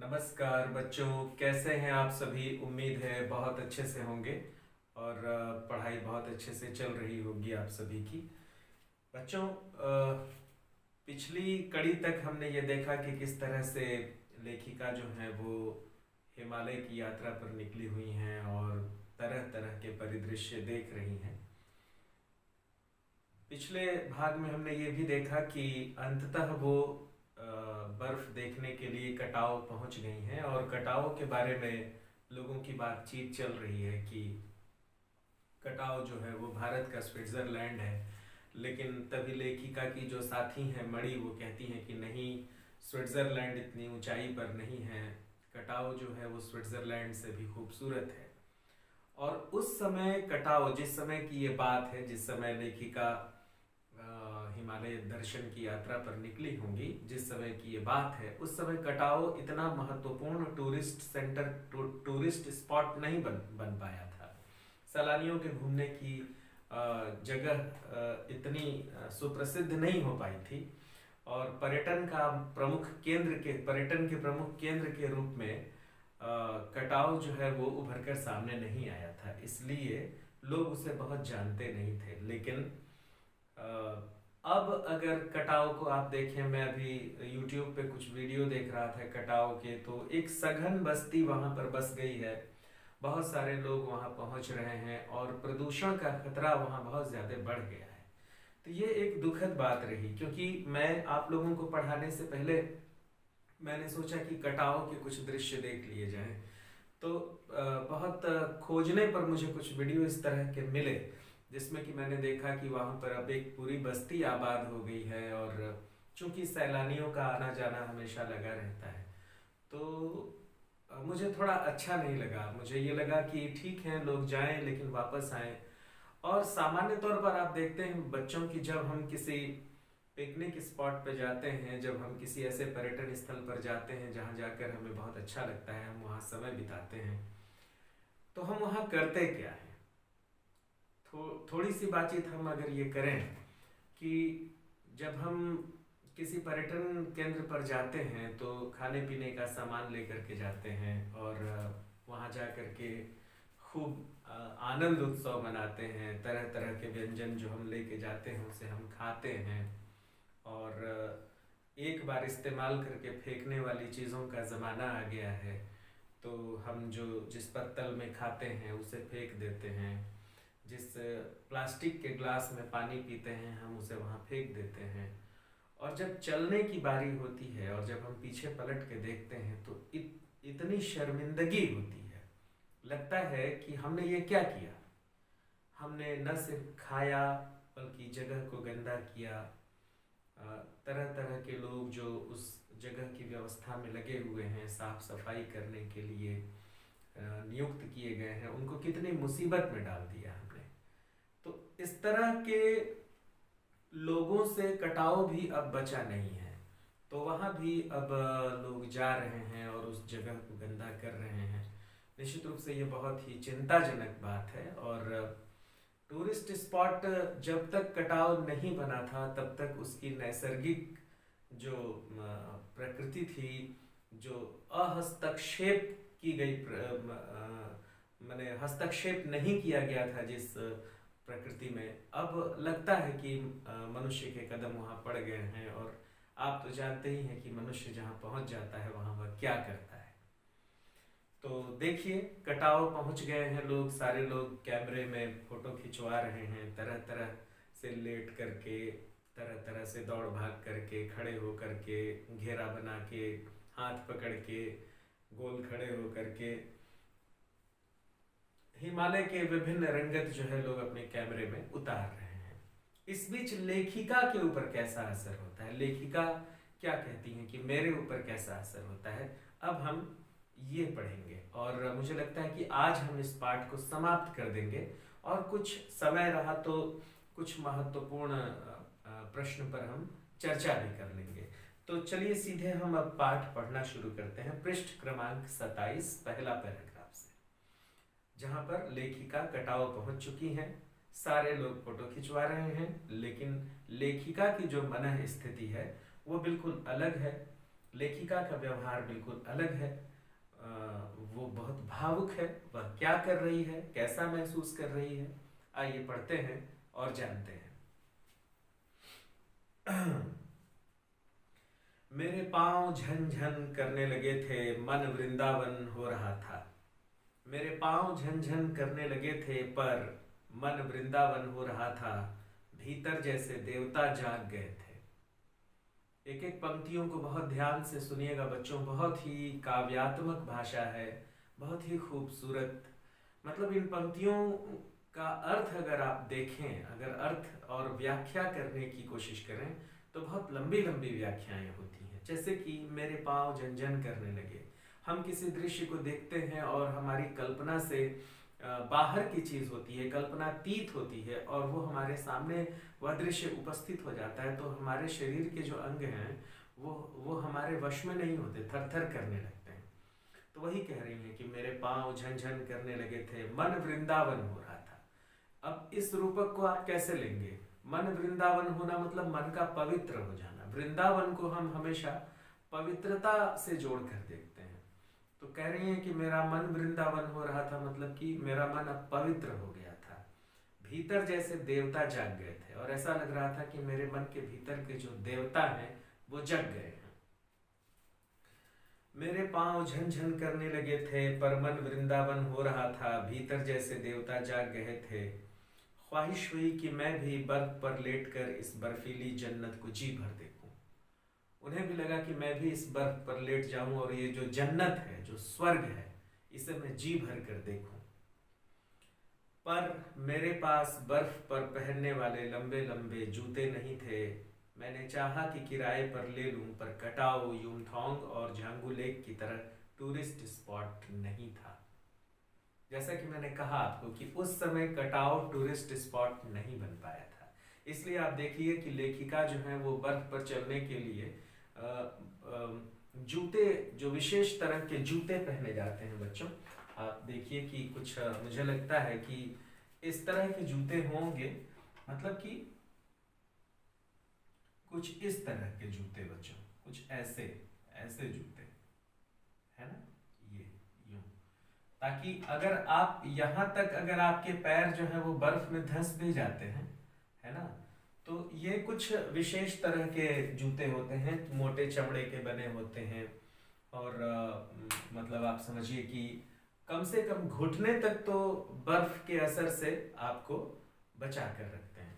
नमस्कार बच्चों, कैसे हैं आप सभी। उम्मीद है बहुत अच्छे से होंगे और पढ़ाई बहुत अच्छे से चल रही होगी आप सभी की। बच्चों, पिछली कड़ी तक हमने ये देखा कि किस तरह से लेखिका जो हैं वो हिमालय की यात्रा पर निकली हुई हैं और तरह तरह के परिदृश्य देख रही हैं। पिछले भाग में हमने ये भी देखा कि अंततः वो बर्फ देखने के लिए कटाव पहुंच गई हैं और कटाव के बारे में लोगों की बातचीत चल रही है कि कटाव जो है वो भारत का स्विट्जरलैंड है। लेकिन तभी लेखिका की जो साथी हैं मणि, वो कहती हैं कि नहीं, स्विट्जरलैंड इतनी ऊंचाई पर नहीं है, कटाव जो है वो स्विट्जरलैंड से भी खूबसूरत है। और उस समय कटाव, जिस समय की ये बात है, जिस समय लेखिका हिमालय दर्शन की यात्रा पर निकली होंगी, जिस समय की ये बात है, उस समय कटाव इतना महत्वपूर्ण टूरिस्ट सेंटर, टूरिस्ट स्पॉट नहीं बन पाया था। सैलानियों के घूमने की जगह इतनी सुप्रसिद्ध नहीं हो पाई थी और पर्यटन के प्रमुख केंद्र के रूप में कटाव जो है वो उभर कर सामने नहीं आया था, इसलिए लोग उसे बहुत जानते नहीं थे। लेकिन अब अगर कटाव को आप देखें, मैं अभी YouTube पे कुछ वीडियो देख रहा था कटाव के, तो एक सघन बस्ती वहां पर बस गई है। बहुत सारे लोग वहां पहुंच रहे हैं और प्रदूषण का खतरा वहां बहुत ज्यादा बढ़ गया है। तो ये एक दुखद बात रही, क्योंकि मैं आप लोगों को पढ़ाने से पहले मैंने सोचा कि कटाव के कुछ दृश्य देख लिए जाएं। तो बहुत खोजने पर मुझे कुछ वीडियो इस तरह के मिले जिसमें कि मैंने देखा कि वहां पर अब एक पूरी बस्ती आबाद हो गई है और चूंकि सैलानियों का आना जाना हमेशा लगा रहता है, तो मुझे थोड़ा अच्छा नहीं लगा। मुझे ये लगा कि ठीक है, लोग जाएं लेकिन वापस आएं। और सामान्य तौर पर आप देखते हैं बच्चों की, जब हम किसी पिकनिक स्पॉट पे जाते हैं, जब हम किसी ऐसे पर्यटन स्थल पर जाते हैं जहाँ जाकर हमें बहुत अच्छा लगता है, हम वहाँ समय बिताते हैं, तो हम वहाँ करते क्या हैं। थोड़ी सी बातचीत हम अगर ये करें कि जब हम किसी पर्यटन केंद्र पर जाते हैं तो खाने पीने का सामान लेकर के जाते हैं और वहाँ जा कर के खूब आनंद उत्सव मनाते हैं। तरह तरह के व्यंजन जो हम लेके जाते हैं उसे हम खाते हैं और एक बार इस्तेमाल करके फेंकने वाली चीज़ों का ज़माना आ गया है, तो हम जिस पत्तल में खाते हैं उसे फेंक देते हैं। जिस प्लास्टिक के ग्लास में पानी पीते हैं हम उसे वहाँ फेंक देते हैं। और जब चलने की बारी होती है और जब हम पीछे पलट के देखते हैं तो इतनी शर्मिंदगी होती है, लगता है कि हमने ये क्या किया। हमने न सिर्फ खाया बल्कि जगह को गंदा किया। तरह तरह के लोग जो उस जगह की व्यवस्था में लगे हुए हैं, साफ सफाई करने के लिए नियुक्त किए गए हैं, उनको कितनी मुसीबत में डाल दिया हमने। तो इस तरह के लोगों से कटाव भी अब बचा नहीं है, तो वहाँ भी अब लोग जा रहे हैं और उस जगह को गंदा कर रहे हैं। निश्चित रूप से ये बहुत ही चिंताजनक बात है। और टूरिस्ट स्पॉट जब तक कटाव नहीं बना था तब तक उसकी नैसर्गिक जो प्रकृति थी, जो अहस्तक्षेप की गई, माने हस्तक्षेप नहीं किया गया था जिस प्रकृति में, अब लगता है कि मनुष्य के कदम वहाँ पड़ गए हैं। और आप तो जानते ही हैं कि मनुष्य जहाँ पहुँच जाता है वहाँ वह क्या करता है। तो देखिए, कटाव पहुँच गए हैं लोग, सारे लोग कैमरे में फोटो खिंचवा रहे हैं, तरह तरह से लेट करके, तरह तरह से दौड़ भाग करके, खड़े हो करके, घेरा बना के, हाथ पकड़ के, गोल खड़े हो करके, हिमालय के विभिन्न रंगत जो है लोग अपने कैमरे में उतार रहे हैं। इस बीच लेखिका के ऊपर कैसा असर होता है, लेखिका क्या कहती हैं कि मेरे ऊपर कैसा असर होता है, अब हम ये पढ़ेंगे। और मुझे लगता है कि आज हम इस पाठ को समाप्त कर देंगे और कुछ समय रहा तो कुछ महत्वपूर्ण प्रश्न पर हम चर्चा भी कर लेंगे। तो चलिए सीधे हम अब पाठ पढ़ना शुरू करते हैं। पृष्ठ क्रमांक 27, पहला पैराग्राफ से, जहां पर लेखिका कटाव पहुंच चुकी हैं, सारे लोग फोटो खिंचवा रहे हैं, लेकिन लेखिका की जो मन स्थिति है वो बिल्कुल अलग है। लेखिका का व्यवहार बिल्कुल अलग है। वो बहुत भावुक है। वह क्या कर रही है, कैसा महसूस कर रही है, आइए पढ़ते हैं और जानते हैं। मेरे पांव झनझन करने लगे थे, मन वृंदावन हो रहा था। मेरे पांव झनझन करने लगे थे, पर मन वृंदावन हो रहा था। भीतर जैसे देवता जाग गए थे। एक एक पंक्तियों को बहुत ध्यान से सुनिएगा बच्चों। बहुत ही काव्यात्मक भाषा है, बहुत ही खूबसूरत। मतलब इन पंक्तियों का अर्थ अगर आप देखें, अगर अर्थ और व्याख्या करने की कोशिश करें तो बहुत लंबी लंबी व्याख्याएं होती हैं। जैसे कि मेरे पाँव झनझन करने लगे। हम किसी दृश्य को देखते हैं और हमारी कल्पना से बाहर की चीज होती है, कल्पनातीत होती है, और वो हमारे सामने वह दृश्य उपस्थित हो जाता है तो हमारे शरीर के जो अंग हैं वो हमारे वश में नहीं होते, थर थर करने लगते हैं। तो वही कह रही हैं कि मेरे पाँव झनझन करने लगे थे, मन वृंदावन हो रहा था। अब इस रूपक को आप कैसे लेंगे? मन वृंदावन होना मतलब मन का पवित्र हो जाना। वृंदावन को हम हमेशा पवित्रता से जोड़ कर देखते हैं। तो कह रही हैं कि मेरा मन वृंदावन हो रहा था, मतलब कि मेरा मन अब पवित्र हो गया था। भीतर जैसे देवता जाग गए थे, और ऐसा लग रहा था कि मेरे मन के भीतर के जो देवता हैं वो जग गए हैं। मेरे पांव झनझन करने लगे थे, पर मन वृंदावन हो रहा था। भीतर जैसे देवता जाग गए थे। ख्वाहिश हुई कि मैं भी बर्फ पर लेटकर इस बर्फीली जन्नत को जी भर देखूं। उन्हें भी लगा कि मैं भी इस बर्फ पर लेट जाऊं और ये जो जन्नत है, जो स्वर्ग है, इसे मैं जी भर कर देखूं। पर मेरे पास बर्फ पर पहनने वाले लंबे लंबे जूते नहीं थे। मैंने चाहा कि किराए पर ले लूं, पर कटाओ, युमथांग और झांगू लेक की तरह टूरिस्ट स्पॉट नहीं था। जैसा कि मैंने कहा आपको कि उस समय कटाओ टूरिस्ट स्पॉट नहीं बन पाया था। इसलिए आप देखिए कि लेखिका जो है वो बर्फ पर चलने के लिए जूते, जो विशेष तरह के जूते पहने जाते हैं बच्चों। आप देखिए कि कुछ मुझे लगता है कि इस तरह के जूते होंगे, मतलब कि कुछ इस तरह के जूते बच्चों, कुछ ऐसे ऐसे जूते, है ना, ये यूं, ताकि अगर आप यहाँ तक, अगर आपके पैर जो है वो बर्फ में धंस भी जाते हैं, है ना, तो ये कुछ विशेष तरह के जूते होते हैं, मोटे चमड़े के बने होते हैं। और मतलब आप समझिए कि कम से कम घुटने तक तो बर्फ के असर से आपको बचा कर रखते हैं।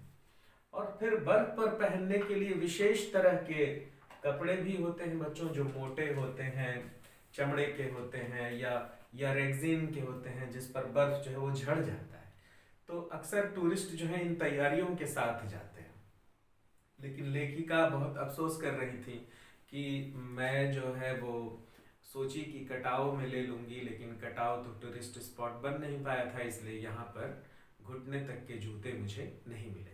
और फिर बर्फ पर पहनने के लिए विशेष तरह के कपड़े भी होते हैं बच्चों, जो मोटे होते हैं, चमड़े के होते हैं, या रेक्सिन के होते हैं, जिस पर बर्फ जो है वो झड़ जाता है। तो अक्सर टूरिस्ट जो है इन तैयारियों के साथ जाते हैं। लेकिन लेखिका बहुत अफसोस कर रही थी कि मैं जो है वो सोची कि कटाओ में ले लूंगी, लेकिन कटाओ तो टूरिस्ट स्पॉट बन नहीं पाया था, इसलिए यहाँ पर घुटने तक के जूते मुझे नहीं मिले।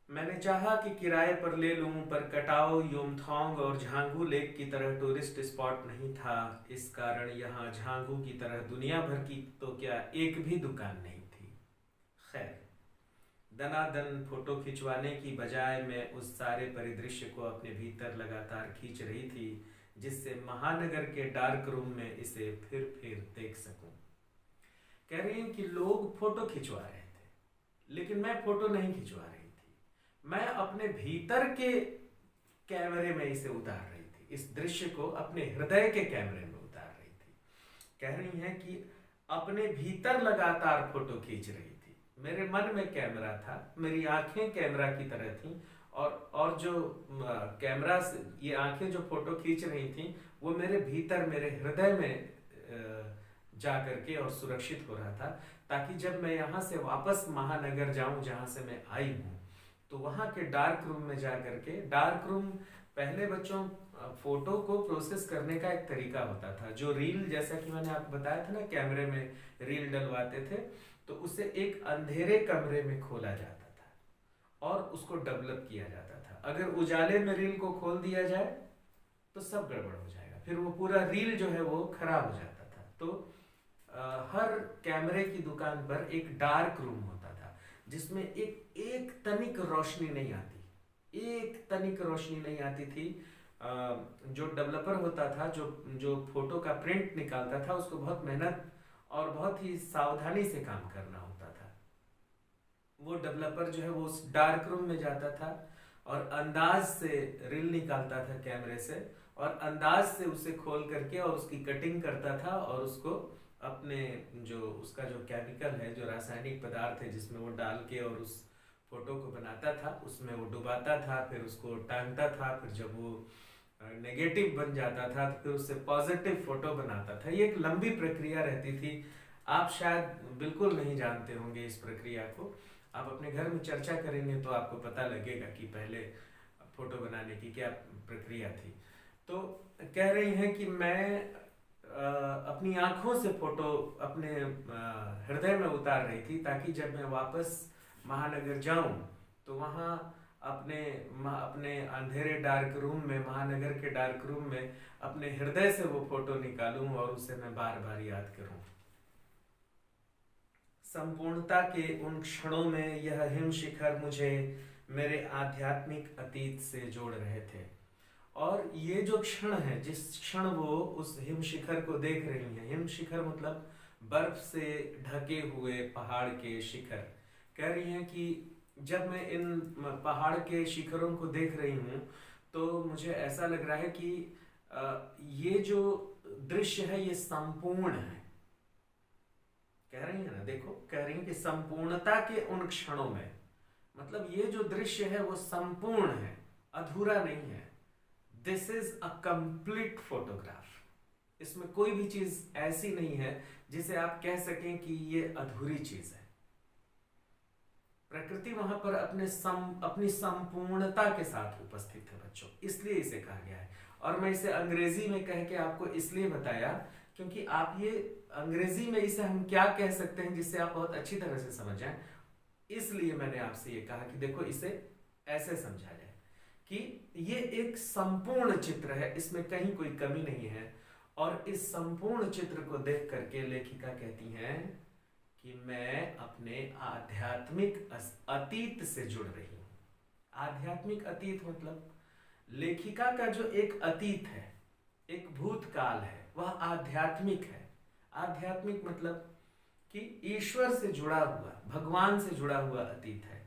मैंने चाहा कि किराए पर ले लूं, पर कटाओ, युमथांग और झांगू लेक की तरह टूरिस्ट स्पॉट नहीं था। इस कारण यहाँ झांगू की तरह दुनिया भर की तो क्या एक भी दुकान नहीं थी। खैर, दनादन फोटो खिंचवाने की बजाय मैं उस सारे परिदृश्य को अपने भीतर लगातार खींच रही थी, जिससे महानगर के डार्क रूम में इसे फिर देख सकूं। कह रही हैं कि लोग फोटो खिंचवा रहे थे, लेकिन मैं फोटो नहीं खिंचवा रही थी। मैं अपने भीतर के कैमरे में इसे उतार रही थी, इस दृश्य को अपने हृदय के कैमरे में उतार रही थी। कह रही हैं कि अपने भीतर लगातार फोटो खींच रही थी। मेरे मन में कैमरा था, मेरी आंखें कैमरा की तरह थीं, और जो कैमरा से ये आंखें जो फोटो खींच रही थीं वो मेरे भीतर, मेरे हृदय में जा करके और सुरक्षित हो रहा था, ताकि जब मैं यहाँ से वापस महानगर जाऊं जहाँ से मैं आई हूँ, तो वहाँ के डार्क रूम में जा करके, डार्क रूम पहले बच्चों फोटो को प्रोसेस करने का एक तरीका होता था, जो रील, जैसा कि मैंने आपको बताया था ना, कैमरे में रील डलवाते थे, तो उसे एक अंधेरे कमरे में खोला जाता था और उसको डेवलप किया जाता था। अगर उजाले में रील को खोल दिया जाए तो सब गड़बड़ हो जाएगा, फिर वो पूरा रील जो है वो खराब हो जाता था। तो हर कैमरे की दुकान पर एक डार्क रूम होता था, जिसमें एक तनिक रोशनी नहीं आती, एक तनिक रोशनी नहीं आती थी। जो डेवलपर होता था, जो जो फोटो का प्रिंट निकालता था, उसको बहुत मेहनत और बहुत ही सावधानी से काम करना होता था। वो डेवलपर जो है वो उस डार्क रूम में जाता था और अंदाज से रील निकालता था कैमरे से, और अंदाज से उसे खोल करके और उसकी कटिंग करता था, और उसको अपने जो उसका जो केमिकल है, जो रासायनिक पदार्थ है जिसमें वो डाल के और उस फोटो को बनाता था, उसमें वो डुबाता था, फिर उसको टांगता था, फिर जब वो नेगेटिव बन जाता था तो फिर उससे पॉजिटिव फोटो बनाता था। ये एक लंबी प्रक्रिया रहती थी, आप शायद बिल्कुल नहीं जानते होंगे इस प्रक्रिया को। आप अपने घर में चर्चा करेंगे तो आपको पता लगेगा कि पहले फोटो बनाने की क्या प्रक्रिया थी। तो कह रही हैं कि मैं अपनी आंखों से फोटो अपने हृदय में उतार रही थी, ताकि जब मैं वापस महानगर जाऊं तो वहाँ अपने अंधेरे डार्क रूम में, महानगर के डार्क रूम में अपने हृदय से वो फोटो निकालूं और उसे मैं बार बार याद करूं। संपूर्णता के उन क्षणों में यह हिम शिखर मुझे मेरे आध्यात्मिक अतीत से जोड़ रहे थे। और ये जो क्षण है, जिस क्षण वो उस हिम शिखर को देख रही हैं, हिम शिखर मतलब बर्फ से ढके हुए पहाड़ के शिखर, कह रही हैं कि जब मैं इन पहाड़ के शिखरों को देख रही हूँ तो मुझे ऐसा लग रहा है कि ये जो दृश्य है ये संपूर्ण है। कह रही है ना, देखो, कह रही है कि संपूर्णता के उन क्षणों में, मतलब ये जो दृश्य है वो संपूर्ण है, अधूरा नहीं है। This is a complete photograph. इसमें कोई भी चीज ऐसी नहीं है जिसे आप कह सकें कि ये अधूरी चीज है। प्रकृति वहां पर अपनी संपूर्णता के साथ उपस्थित है बच्चों, इसलिए इसे कहा गया है। और मैं इसे अंग्रेजी में कह के आपको इसलिए बताया क्योंकि आप ये अंग्रेजी में इसे हम क्या कह सकते हैं जिससे आप बहुत अच्छी तरह से समझ जाएं, इसलिए मैंने आपसे ये कहा कि देखो इसे ऐसे समझा जाए कि ये एक संपूर्ण चित्र है, इसमें कहीं कोई कमी नहीं है। और इस संपूर्ण चित्र को देख करके लेखिका कहती हैं कि मैं अपने आध्यात्मिक अतीत से जुड़ रही हूं। आध्यात्मिक अतीत मतलब लेखिका का जो एक अतीत है, एक भूतकाल है, वह आध्यात्मिक है। आध्यात्मिक मतलब कि ईश्वर से जुड़ा हुआ, भगवान से जुड़ा हुआ अतीत है।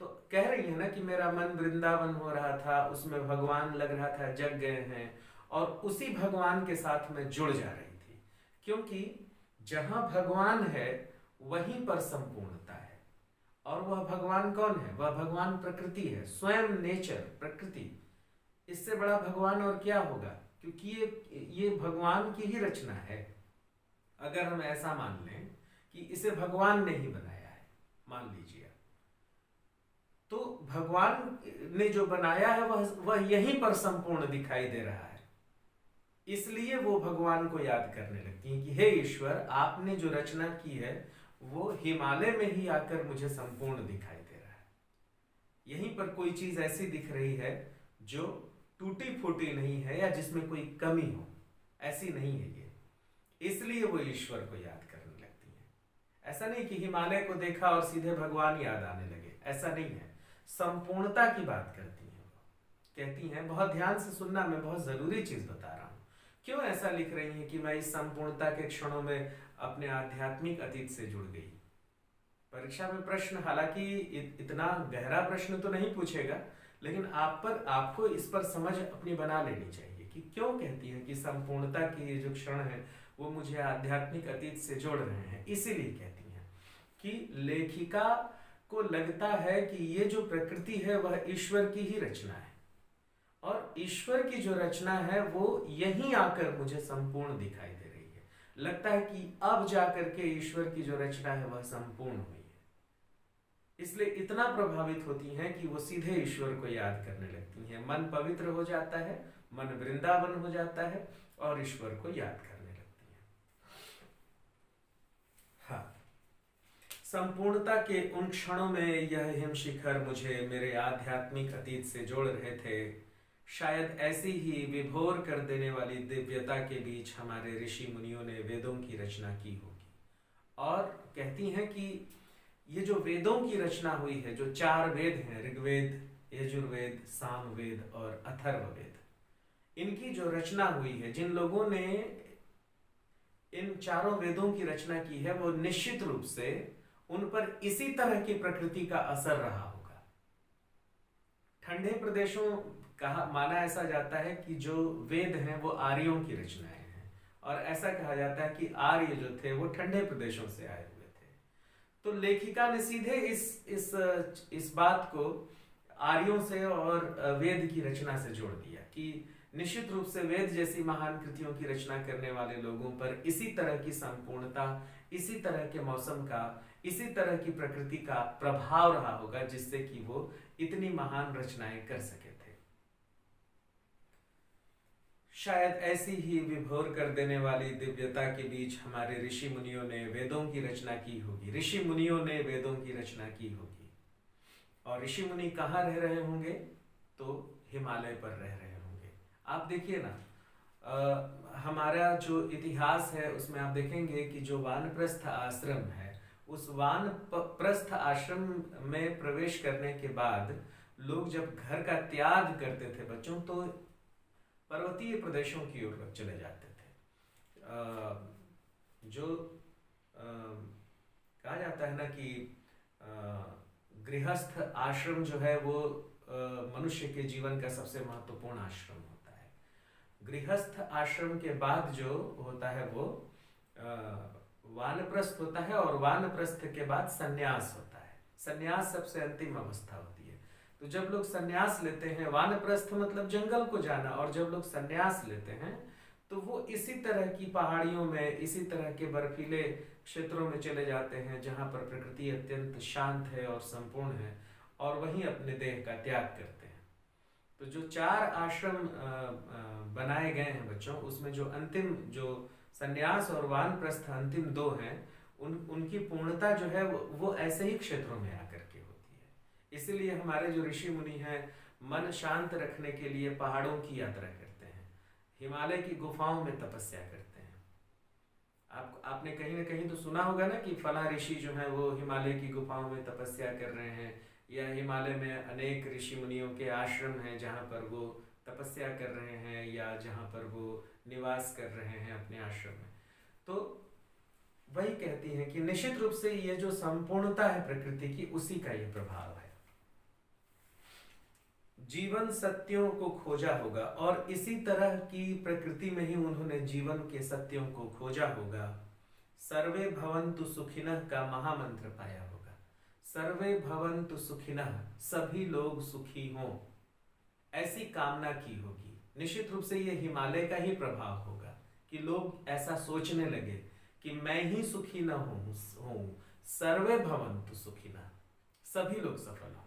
तो कह रही है ना कि मेरा मन वृंदावन हो रहा था, उसमें भगवान लग रहा था जग गए हैं, और उसी भगवान के साथ मैं जुड़ जा रही थी, क्योंकि जहां भगवान है वहीं पर संपूर्णता है। और वह भगवान कौन है? वह भगवान प्रकृति है, स्वयं नेचर, प्रकृति। इससे बड़ा भगवान और क्या होगा, क्योंकि ये भगवान की ही रचना है। अगर हम ऐसा मान लें कि इसे भगवान ने ही बनाया है, मान लीजिए, तो भगवान ने जो बनाया है वह यहीं पर संपूर्ण दिखाई दे रहा है। इसलिए वो भगवान को याद करने लगती हैं कि हे ईश्वर, आपने जो रचना की है वो हिमालय में ही आकर मुझे संपूर्ण दिखाई दे रहा है। यहीं पर कोई चीज ऐसी दिख रही है जो टूटी फूटी नहीं है या जिसमें कोई कमी हो, ऐसी नहीं है ये। इसलिए वो ईश्वर को याद करने लगती हैं। ऐसा नहीं कि हिमालय को देखा और सीधे भगवान याद आने लगे, ऐसा नहीं है। संपूर्णता की बात करती हैं वो, कहती हैं, बहुत ध्यान से सुनना, मैं बहुत जरूरी चीज बता रहा हूं। क्यों ऐसा लिख रही हैं कि मैं इस संपूर्णता के क्षणों में अपने आध्यात्मिक अतीत से जुड़ गई? परीक्षा में प्रश्न हालांकि इतना गहरा प्रश्न तो नहीं पूछेगा, लेकिन आपको इस पर समझ अपनी बना लेनी चाहिए कि क्यों कहती है कि संपूर्णता के ये जो क्षण है वो मुझे आध्यात्मिक अतीत से जोड़ रहे हैं। इसीलिए कहती हैं कि लेखिका को लगता है कि ये जो प्रकृति है वह ईश्वर की ही रचना है, और ईश्वर की जो रचना है वो यहीं आकर मुझे संपूर्ण दिखाई दे रही है। लगता है कि अब जाकर के ईश्वर की जो रचना है वह संपूर्ण हुई है। इसलिए इतना प्रभावित होती हैं कि वो सीधे ईश्वर को याद करने लगती हैं। मन पवित्र हो जाता है, मन वृंदावन हो जाता है और ईश्वर को याद करने लगती हैं। हाँ, संपूर्णता के उन क्षणों में यह हिम शिखर मुझे मेरे आध्यात्मिक अतीत से जोड़ रहे थे। शायद ऐसी ही विभोर कर देने वाली दिव्यता के बीच हमारे ऋषि मुनियों ने वेदों की रचना की होगी। और कहती हैं कि ये जो वेदों की रचना हुई है, जो 4 वेद हैं, ऋग्वेद, यजुर्वेद, सामवेद और अथर्ववेद, इनकी जो रचना हुई है, जिन लोगों ने इन चारों वेदों की रचना की है, वो निश्चित रूप से उन पर इसी तरह की प्रकृति का असर रहा होगा। ठंडे प्रदेशों कहा माना ऐसा जाता है कि जो वेद हैं वो आर्यों की रचनाएं हैं, और ऐसा कहा जाता है कि आर्य जो थे वो ठंडे प्रदेशों से आए हुए थे। तो लेखिका ने सीधे इस बात को आर्यों से और वेद की रचना से जोड़ दिया कि निश्चित रूप से वेद जैसी महान कृतियों की रचना करने वाले लोगों पर इसी तरह की संपूर्णता, इसी तरह के मौसम का, इसी तरह की प्रकृति का प्रभाव रहा होगा, जिससे कि वो इतनी महान रचनाएं कर सके थे। शायद ऐसी ही विभोर कर देने वाली दिव्यता के बीच हमारे ऋषि मुनियों ने वेदों की रचना की होगी, ऋषि मुनियों ने वेदों की रचना की होगी। और ऋषि मुनि कहाँ रह रहे होंगे? तो हिमालय पर रह रहे होंगे। आप देखिए ना, हमारा जो इतिहास है उसमें आप देखेंगे कि जो वानप्रस्थ आश्रम है, उस वानप्रस्थ आश्रम में प्रवेश करने के बाद लोग जब घर का त्याग करते थे बच्चों, तो पर्वतीय प्रदेशों की ओर चले जाते थे। जो कहा जाता है ना कि गृहस्थ आश्रम जो है वो मनुष्य के जीवन का सबसे महत्वपूर्ण आश्रम होता है। गृहस्थ आश्रम के बाद जो होता है वो वानप्रस्थ होता है, और वानप्रस्थ के बाद सन्यास होता है। सन्यास सबसे अंतिम अवस्था होती है। तो जब लोग सन्यास लेते हैं, वानप्रस्थ मतलब जंगल को जाना, और जब लोग सन्यास लेते हैं तो वो इसी तरह की पहाड़ियों में, इसी तरह के बर्फीले क्षेत्रों में चले जाते हैं जहाँ पर प्रकृति अत्यंत शांत है और संपूर्ण है, और वहीं अपने देह का त्याग करते हैं। तो जो 4 आश्रम बनाए गए हैं बच्चों, उसमें जो अंतिम, जो सन्यास और वानप्रस्थ अंतिम 2 हैं, उनकी पूर्णता जो है वो ऐसे ही क्षेत्रों में आकर के होती है। इसीलिए हमारे जो ऋषि मुनि हैं, मन शांत रखने के लिए पहाड़ों की यात्रा करते हैं, हिमालय की गुफाओं में तपस्या करते हैं। आपने कहीं ना कहीं तो सुना होगा ना कि फला ऋषि जो है वो हिमालय की गुफाओं में तपस्या कर रहे हैं, या हिमालय में अनेक ऋषि मुनियों के आश्रम हैं जहाँ पर वो तपस्या कर रहे हैं, या जहाँ पर वो निवास कर रहे हैं अपने आश्रम में। तो वही कहती हैं कि निश्चित रूप से ये जो संपूर्णता है प्रकृति की, उसी का ये प्रभाव है। जीवन सत्यों को खोजा होगा, और इसी तरह की प्रकृति में ही उन्होंने जीवन के सत्यों को खोजा होगा। सर्वे भवन्तु सुखिनः का महामंत्र पाया होगा। सर्वे भवन्तु सुखिनः, सभी लोग सुखी हों, ऐसी कामना की होगी। निश्चित रूप से ये हिमालय का ही प्रभाव होगा कि लोग ऐसा सोचने लगे कि मैं ही सुखी न हूं। सर्वे भवन्तु सुखिनः, सभी लोग सफल हों।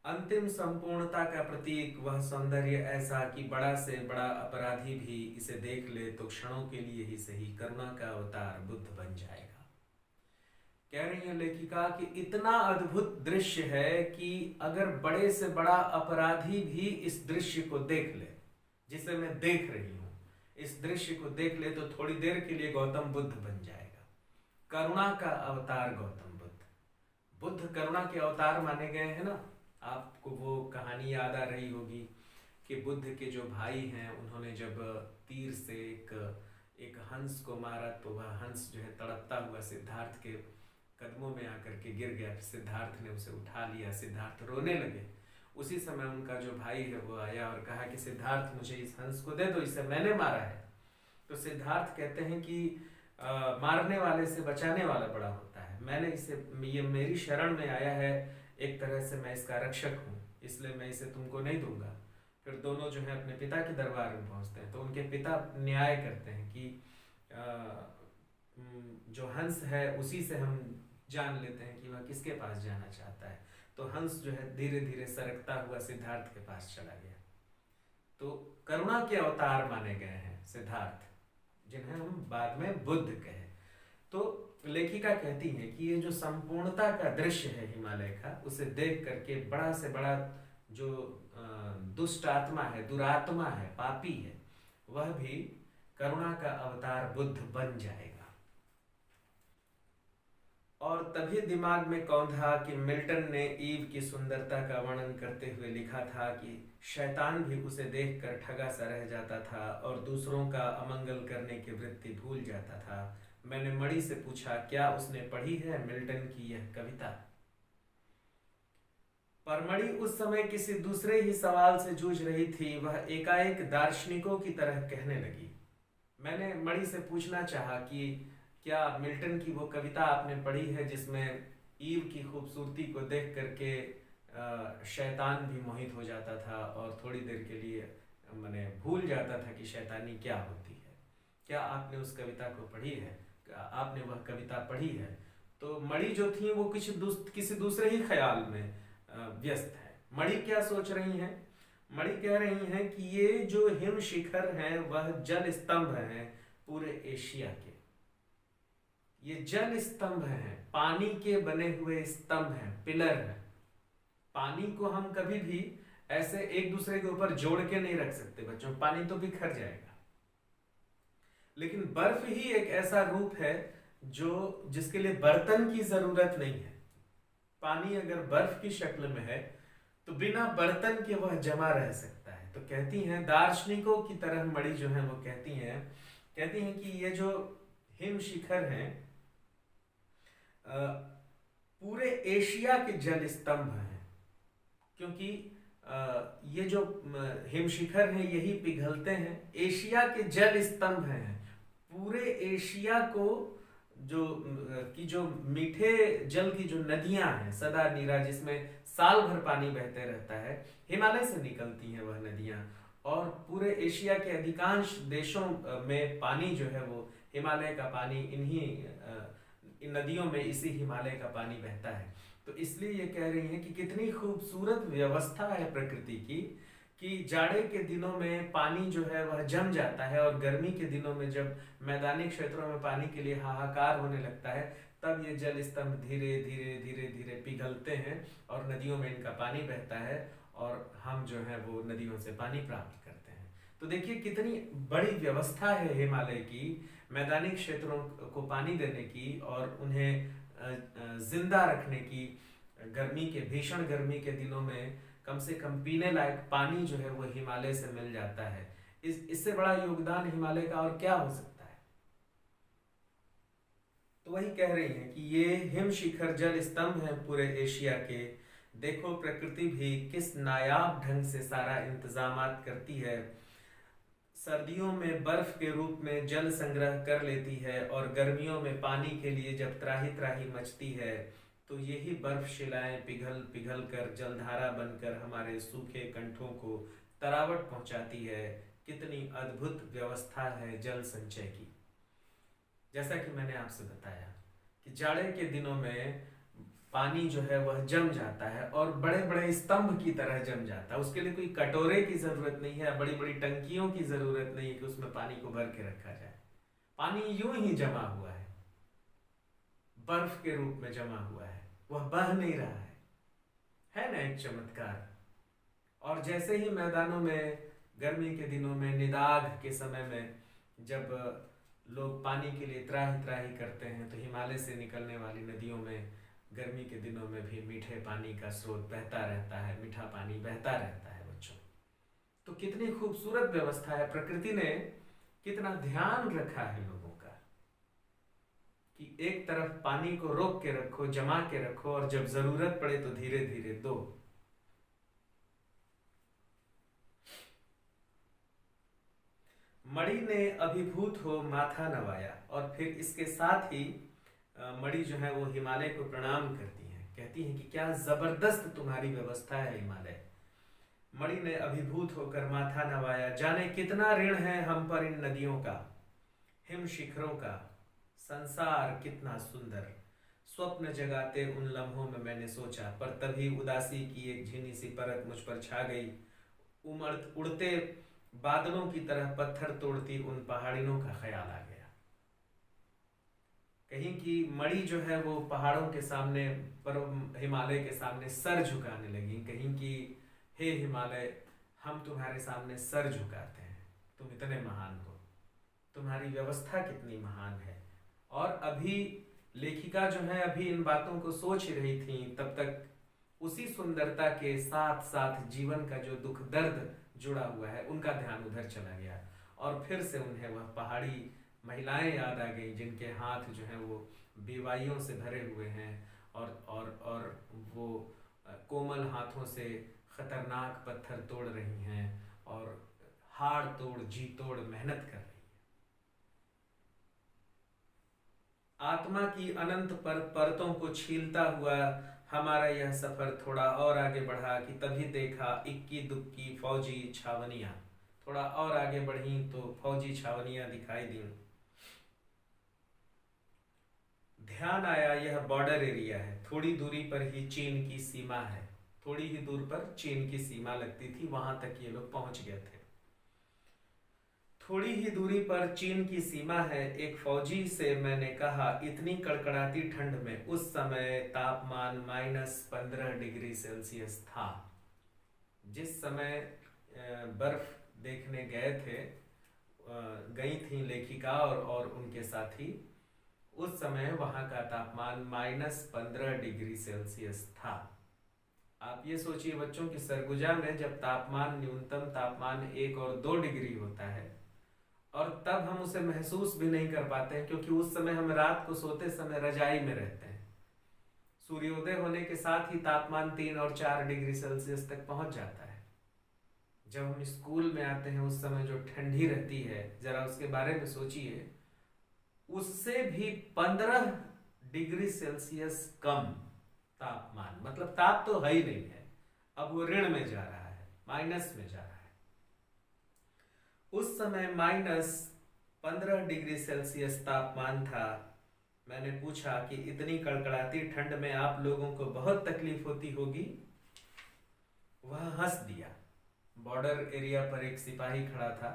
अंतिम संपूर्णता का प्रतीक वह सौंदर्य ऐसा कि बड़ा से बड़ा अपराधी भी इसे देख ले तो क्षणों के लिए ही सही करुणा का अवतार बुद्ध बन जाएगा। कह रही है लेखिका कि इतना अद्भुत दृश्य है कि अगर बड़े से बड़ा अपराधी भी इस दृश्य को देख ले, जिसे मैं देख रही हूं, इस दृश्य को देख ले तो थोड़ी देर के लिए गौतम बुद्ध बन जाएगा। करुणा का अवतार गौतम बुद्ध। बुद्ध करुणा के अवतार माने गए हैं ना। आपको वो कहानी याद आ रही होगी कि बुद्ध के जो भाई हैं, उन्होंने जब तीर से एक हंस को मारा, तो वह हंस जो है तड़पता हुआ सिद्धार्थ के कदमों में आकर के गिर गया। सिद्धार्थ ने उसे उठा लिया, सिद्धार्थ रोने लगे। उसी समय उनका जो भाई है वो आया और कहा कि सिद्धार्थ मुझे इस हंस को दे दो, इसे मैंने मारा है। तो सिद्धार्थ कहते हैं कि मारने वाले से बचाने वाला बड़ा होता है। मैंने इसे, ये मेरी शरण में आया है, एक तरह से मैं इसका रक्षक हूँ, इसलिए मैं इसे तुमको नहीं दूंगा। फिर दोनों जो है अपने पिता के दरबार में पहुंचते हैं, तो उनके पिता न्याय करते हैं कि जो हंस है उसी से हम जान लेते हैं कि वह किसके पास जाना चाहता है। तो हंस जो है धीरे धीरे सरकता हुआ सिद्धार्थ के पास चला गया। तो करुणा के अवतार माने गए हैं सिद्धार्थ, जिन्हें हम बाद में बुद्ध कहे। तो लेखिका कहती है कि ये जो संपूर्णता का दृश्य है हिमालय का, उसे देख करके बड़ा से बड़ा जो दुष्ट आत्मा है, दुरात्मा है, पापी है, वह भी करुणा का अवतार बुद्ध बन जाएगा। और तभी दिमाग में कौंधा कि मिल्टन ने ईव की सुंदरता का वर्णन करते हुए लिखा था कि शैतान भी उसे देखकर ठगा सा रह जाता था और दूसरों का अमंगल करने की वृत्ति भूल जाता था। मैंने मणि से पूछा, क्या उसने पढ़ी है मिल्टन की यह कविता? पर मणि उस समय किसी दूसरे ही सवाल से जूझ रही थी। वह एकाएक दार्शनिकों की तरह कहने लगी। मैंने मणि से पूछना चाहा कि क्या मिल्टन की वो कविता आपने पढ़ी है जिसमें ईव की खूबसूरती को देख करके शैतान भी मोहित हो जाता था और थोड़ी देर के लिए मैंने भूल जाता था कि शैतानी क्या होती है। क्या आपने उस कविता को पढ़ी है? आपने वह कविता पढ़ी है? तो मणि जो थी वो किसी दूसरे ही ख्याल में व्यस्त है। मणि क्या सोच रही हैं? मणि कह रही हैं कि ये जो हिम शिखर हैं वह जल स्तंभ हैं पूरे एशिया के। ये जल स्तंभ हैं, पानी के बने हुए स्तंभ हैं, पिलर हैं। पानी को हम कभी भी ऐसे एक दूसरे के ऊपर जोड़ के नहीं रख सकते बच्चों, पानी तो बिखर जाएगा। लेकिन बर्फ ही एक ऐसा रूप है जिसके लिए बर्तन की जरूरत नहीं है। पानी अगर बर्फ की शक्ल में है तो बिना बर्तन के वह जमा रह सकता है। तो कहती हैं दार्शनिकों की तरह मणि जो है वो कहती हैं कि ये जो हिम शिखर हैं पूरे एशिया के जल स्तंभ हैं, क्योंकि ये जो हिम शिखर हैं यही पिघलते हैं। एशिया के जल स्तंभ हैं पूरे एशिया को, जो मीठे जल की जो नदियां हैं सदा नीरा, जिसमें साल भर पानी बहते रहता है, हिमालय से निकलती हैं वह नदियां। और पूरे एशिया के अधिकांश देशों में पानी जो है वो हिमालय का पानी इन नदियों में इसी हिमालय का पानी बहता है। तो इसलिए ये कह रही हैं कि कितनी खूबसूरत व्यवस्था है प्रकृति की कि जाड़े के दिनों में पानी जो है वह जम जाता है और गर्मी के दिनों में जब मैदानी क्षेत्रों में पानी के लिए हाहाकार होने लगता है तब ये जल स्तंभ धीरे धीरे धीरे धीरे पिघलते हैं और नदियों में इनका पानी बहता है और हम जो है वो नदियों से पानी प्राप्त करते हैं। तो देखिए कितनी बड़ी व्यवस्था है हिमालय की मैदानी क्षेत्रों को पानी देने की और उन्हें जिंदा रखने की। भीषण गर्मी के दिनों में कम से कम पीने लायक पानी जो है वो हिमालय से मिल जाता है। इससे बड़ा योगदान हिमालय का और क्या हो सकता है। तो वही कह रही हैं कि ये हिम शिखर जल स्तंभ है पूरे एशिया के। देखो प्रकृति भी किस नायाब ढंग से सारा इंतजामात करती है। सर्दियों में बर्फ के रूप में जल संग्रह कर लेती है और गर्मियों में पानी के लिए जब त्राही त्राही मचती है तो यही बर्फ शिलाएं पिघल पिघल कर जलधारा बनकर हमारे सूखे कंठों को तरावट पहुंचाती है। कितनी अद्भुत व्यवस्था है जल संचय की। जैसा कि मैंने आपसे बताया कि जाड़े के दिनों में पानी जो है वह जम जाता है और बड़े बड़े स्तंभ की तरह जम जाता है। उसके लिए कोई कटोरे की जरूरत नहीं है, बड़ी बड़ी टंकियों की जरूरत नहीं है कि उसमें पानी को भर के रखा जाए। पानी यूं ही जमा हुआ है, बर्फ के रूप में जमा हुआ है, वह बह नहीं रहा है ना एक चमत्कार। और जैसे ही मैदानों में गर्मी के दिनों में निदाघ के समय में जब लोग पानी के लिए त्राही त्राही करते हैं तो हिमालय से निकलने वाली नदियों में गर्मी के दिनों में भी मीठे पानी का स्रोत बहता रहता है, मीठा पानी बहता रहता है बच्चों। तो कितनी खूबसूरत व्यवस्था है, प्रकृति ने कितना ध्यान रखा है लोगों का कि एक तरफ पानी को रोक के रखो, जमा के रखो और जब जरूरत पड़े तो धीरे धीरे दो। मणि ने अभिभूत हो माथा नवाया और फिर इसके साथ ही मणि जो है वो हिमालय को प्रणाम करती हैं, कहती हैं कि क्या जबरदस्त तुम्हारी व्यवस्था है हिमालय। मणि ने अभिभूत होकर माथा नवाया, जाने कितना ऋण है हम पर इन नदियों का, हिम शिखरों का। संसार कितना सुंदर, स्वप्न जगाते उन लम्हों में मैंने सोचा, पर तभी उदासी की एक झिनी सी परत मुझ पर छा गई। उड़ते बादलों की तरह पत्थर तोड़ती उन पहाड़ियों का ख्याल आ गया। कहीं की मणि जो है वो पहाड़ों के सामने, हिमालय के सामने सर झुकाने लगी। कहीं की हे हिमालय, हम तुम्हारे सामने सर झुकाते हैं, तुम इतने महान हो, तुम्हारी व्यवस्था कितनी महान है। और अभी लेखिका जो है अभी इन बातों को सोच रही थी, तब तक उसी सुंदरता के साथ साथ जीवन का जो दुख दर्द जुड़ा हुआ है उनका ध्यान उधर चला गया। और फिर से उन्हें वह पहाड़ी महिलाएं याद आ गई जिनके हाथ जो हैं वो बेवाइयों से भरे हुए हैं, और वो कोमल हाथों से खतरनाक पत्थर तोड़ रही हैं और हाड़ तोड़ जी तोड़ मेहनत कर रही हैं। आत्मा की अनंत परतों को छीलता हुआ हमारा यह सफर थोड़ा और आगे बढ़ा कि तभी देखा इक्की दुक्की फौजी छावनियां। थोड़ा और आगे बढ़ी तो फौजी छावनियां दिखाई दी। ध्यान आया यह बॉर्डर एरिया है, थोड़ी दूरी पर ही चीन की सीमा है। थोड़ी ही दूर पर चीन की सीमा लगती थी, वहां तक ये लोग पहुंच गए थे। थोड़ी ही दूरी पर चीन की सीमा है। एक फौजी से मैंने कहा इतनी कड़कड़ाती ठंड में, उस समय तापमान -15 डिग्री सेल्सियस था। जिस समय बर्फ देखने गए थे, गई थी लेखिका और उनके साथी, उस समय वहां का तापमान -15 डिग्री सेल्सियस था। आप ये सोचिए बच्चों की सरगुजा में जब तापमान न्यूनतम तापमान 1 और 2 डिग्री होता है, और तब हम उसे महसूस भी नहीं कर पाते हैं क्योंकि उस समय हम रात को सोते समय रजाई में रहते हैं। सूर्योदय होने के साथ ही तापमान 3 और 4 डिग्री सेल्सियस तक पहुंच जाता है। जब हम स्कूल में आते हैं उस समय जो ठंडी रहती है, जरा उसके बारे में सोचिए। उससे भी 15 डिग्री सेल्सियस कम तापमान, मतलब ताप तो है ही नहीं है, अब वो ऋण में जा रहा है, माइनस में जा रहा है। उस समय -15 डिग्री सेल्सियस तापमान था। मैंने पूछा कि इतनी कड़कड़ाती ठंड में आप लोगों को बहुत तकलीफ होती होगी। वह हंस दिया। बॉर्डर एरिया पर एक सिपाही खड़ा था,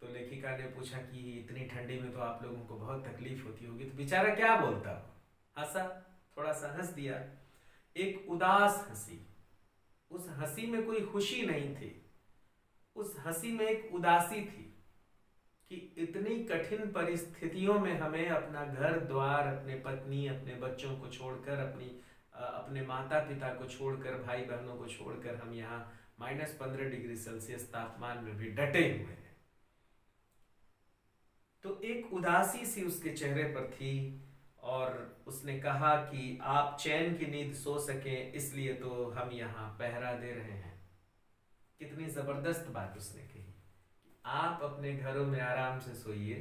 तो लेखिका ने पूछा कि इतनी ठंडी में तो आप लोगों को बहुत तकलीफ होती होगी, तो बेचारा क्या बोलता, हंसा, थोड़ा सा हंस दिया। एक उदास हंसी। उस हंसी में कोई खुशी नहीं थी, उस हंसी में एक उदासी थी कि इतनी कठिन परिस्थितियों में हमें अपना घर द्वार, अपने पत्नी, अपने बच्चों को छोड़कर, अपने माता पिता को छोड़कर, भाई बहनों को छोड़कर हम यहाँ -15 डिग्री सेल्सियस तापमान में भी डटे हुए हैं। तो एक उदासी सी उसके चेहरे पर थी, और उसने कहा कि आप चैन की नींद सो सकें इसलिए तो हम यहाँ पहरा दे रहे हैं। कितनी जबरदस्त बात उसने कही, आप अपने घरों में आराम से सोइए,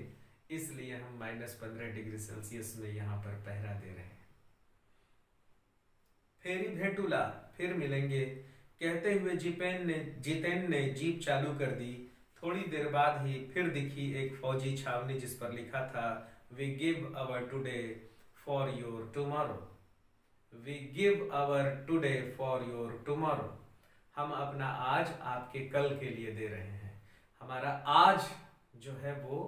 इसलिए हम -15 डिग्री सेल्सियस में यहाँ पर पहरा दे रहे हैं। फेरी भेटूला, फिर मिलेंगे, कहते हुए जितेन ने जीप चालू कर दी। थोड़ी देर बाद ही फिर दिखी एक फौजी छावनी जिस पर लिखा था we give our today for your tomorrow. We give our today for your tomorrow. हम अपना आज आपके कल के लिए दे रहे हैं। हमारा आज जो है वो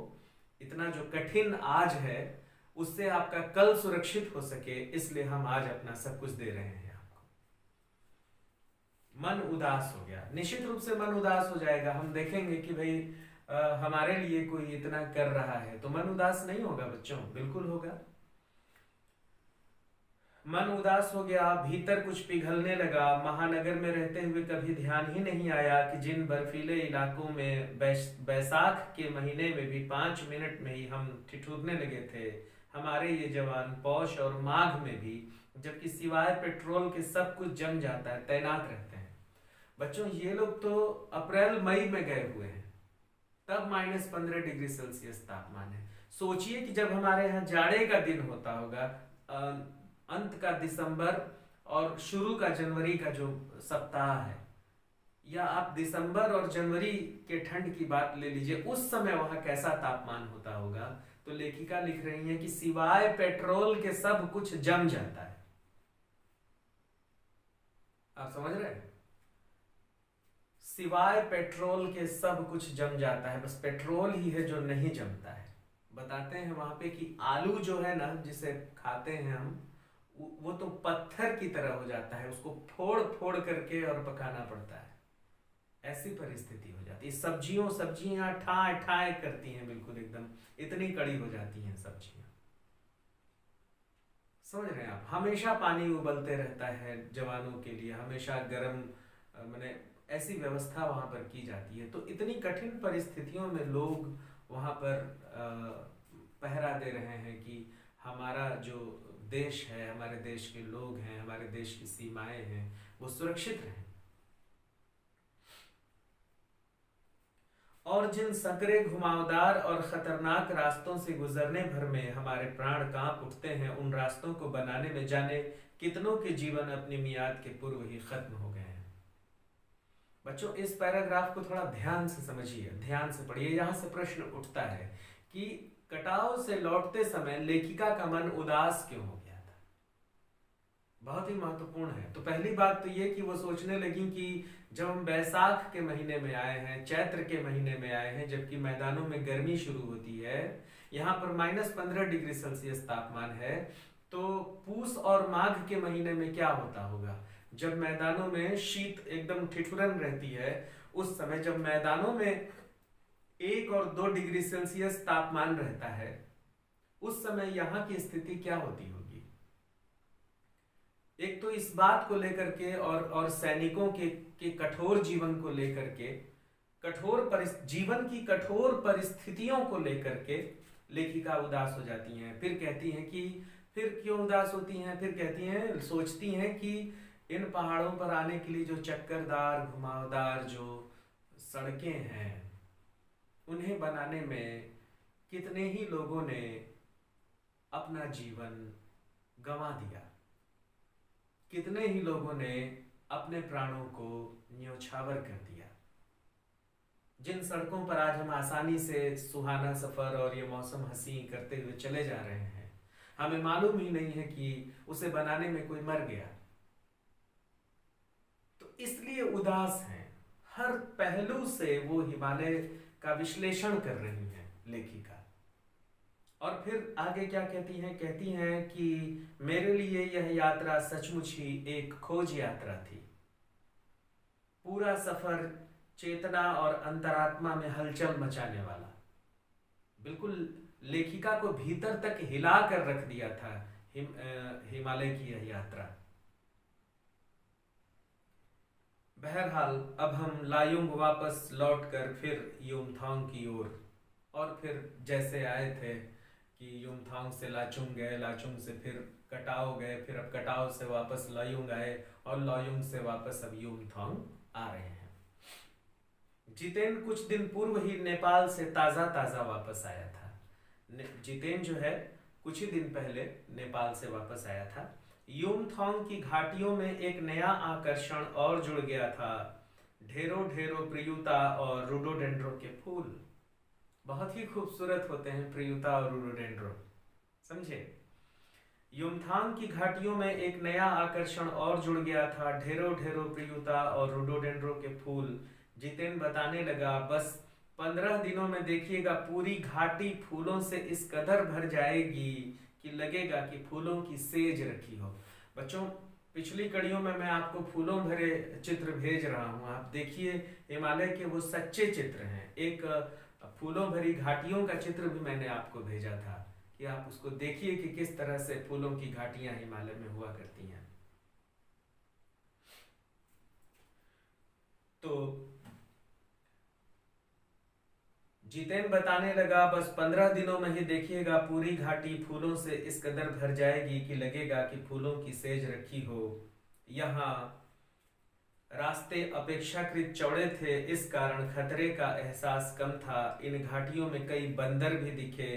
इतना जो कठिन आज है, उससे आपका कल सुरक्षित हो सके, इसलिए हम आज अपना सब कुछ दे रहे हैं आपको। मन उदास हो गया। निश्चित रूप से मन उदास हो जाएगा। हम देखेंगे कि भाई हमारे लिए कोई इतना कर रहा है तो मन उदास नहीं होगा बच्चों, बिल्कुल होगा। मन उदास हो गया, भीतर कुछ पिघलने लगा। महानगर में रहते हुए कभी ध्यान ही नहीं आया कि जिन बर्फीले इलाकों में बैसाख के महीने में भी 5 मिनट में ही हम ठिठुरने लगे थे, हमारे ये जवान पौष और माघ में भी, जबकि सिवाय पेट्रोल के सब कुछ जम जाता है, तैनात रहते हैं। बच्चों ये लोग तो अप्रैल मई में गए हुए हैं, तब -15 डिग्री सेल्सियस तापमान है। सोचिए कि जब हमारे यहाँ जाड़े का दिन होता होगा, अंत का दिसंबर और शुरू का जनवरी का जो सप्ताह है, या आप दिसंबर और जनवरी के ठंड की बात ले लीजिए, उस समय वहां कैसा तापमान होता होगा। तो लेखिका लिख रही है कि सिवाय पेट्रोल के सब कुछ जम जाता है। आप समझ रहे हैं? सिवाय पेट्रोल के सब कुछ जम जाता है, बस पेट्रोल ही है जो नहीं जमता है। बताते हैं वहां पे कि आलू जो है ना, जिसे खाते हैं हम, वो तो पत्थर की तरह हो जाता है, उसको फोड़ फोड़ करके और पकाना पड़ता है। ऐसी परिस्थिति हो जाती है। सब्जियां ठाए ठाए करती हैं, बिल्कुल एकदम इतनी कड़ी हो जाती हैं सब्जियां। समझ रहे हैं आप, हमेशा पानी उबलते रहता है जवानों के लिए, हमेशा गर्म मैंने ऐसी व्यवस्था वहां पर की जाती है। तो इतनी कठिन परिस्थितियों में लोग वहां पर पहरा दे रहे हैं कि हमारा जो देश है, हमारे देश के लोग हैं, हमारे देश की सीमाएं हैं, वो सुरक्षित रहें। और जिन संकरे घुमावदार और खतरनाक रास्तों से गुजरने भर में हमारे प्राण कांप उठते हैं, उन रास्तों को बनाने में जाने कितनों के जीवन अपनी मियाद के पूर्व ही खत्म हो गए हैं। बच्चों, इस पैराग्राफ को थोड़ा ध्यान से समझिए, ध्यान से पढ़िए। यहां से प्रश्न उठता है कि कटाव से लौटते समय लेखिका का मन उदास क्यों हो गया था। बहुत ही महत्वपूर्ण है। तो पहली बात तो ये कि वो सोचने लगी कि जब हम बैसाख के महीने में आए हैं, चैत्र के महीने में आए हैं, जबकि मैदानों में गर्मी शुरू होती है, यहाँ पर -15 डिग्री सेल्सियस तापमान है, तो पूस और माघ के महीने में क्या होता होगा, जब मैदानों में शीत एकदम ठिठुरन रहती है, उस समय जब मैदानों में 1 और 2 डिग्री सेल्सियस तापमान रहता है, उस समय यहाँ की स्थिति क्या होती होगी। एक तो इस बात को लेकर के और सैनिकों के कठोर जीवन को लेकर के, जीवन की कठोर परिस्थितियों को लेकर के लेखिका उदास हो जाती हैं। फिर कहती हैं कि फिर क्यों उदास होती हैं, फिर कहती हैं, सोचती हैं कि इन पहाड़ों पर आने के लिए जो चक्करदार घुमावदार जो सड़कें हैं, उन्हें बनाने में कितने ही लोगों ने अपना जीवन गंवा दिया, कितने ही लोगों ने अपने प्राणों को न्योछावर कर दिया। जिन सड़कों पर आज हम आसानी से सुहाना सफर और ये मौसम हंसी करते हुए चले जा रहे हैं, हमें मालूम ही नहीं है कि उसे बनाने में कोई मर गया। तो इसलिए उदास हैं। हर पहलू से वो हिमालय का विश्लेषण कर रही हैं लेखिका। और फिर आगे क्या कहती हैं कि मेरे लिए यह यात्रा सचमुच ही एक खोज यात्रा थी। पूरा सफर चेतना और अंतरात्मा में हलचल मचाने वाला, बिल्कुल लेखिका को भीतर तक हिला कर रख दिया था हिमालय की यह यात्रा। बहरहाल अब हम लायुंग वापस लौटकर फिर युमथांग की ओर, और फिर जैसे आए थे कि युमथांग से लाचुंग गए, लाचुंग से फिर कटाव गए, फिर अब कटाव से वापस लायुंग आए, और लायुंग से वापस अब युमथांग आ रहे हैं। जितेन कुछ दिन पूर्व ही नेपाल से ताजा वापस आया था। जितेन जो है कुछ ही दिन पहले नेपाल से वापस आया था। युमथांग की घाटियों में एक नया आकर्षण और जुड़ गया था, ढेरों प्रियुता और रोडोडेंड्रो के फूल। बहुत ही खूबसूरत होते हैं प्रियुता और रोडोडेंड्रो, समझे। युमथांग की घाटियों में एक नया आकर्षण और जुड़ गया था, ढेरों प्रियुता और रोडोडेंड्रो के फूल। जितेन बताने लगा, बस 15 दिनों में देखिएगा पूरी घाटी फूलों से इस कदर भर जाएगी कि लगेगा कि फूलों की सेज रखी हो। बच्चों, पिछली कड़ियों में मैं आपको फूलों भरे चित्र भेज रहा हूं, आप देखिए हिमालय के वो सच्चे चित्र हैं। एक फूलों भरी घाटियों का चित्र भी मैंने आपको भेजा था कि आप उसको देखिए कि किस तरह से फूलों की घाटियां हिमालय में हुआ करती हैं। तो जितेन बताने लगा, बस 15 दिनों में ही देखिएगा पूरी घाटी फूलों से इस कदर भर जाएगी कि लगेगा कि फूलों की सेज रखी हो। यहाँ रास्ते अपेक्षाकृत चौड़े थे, इस कारण खतरे का एहसास कम था। इन घाटियों में कई बंदर भी दिखे,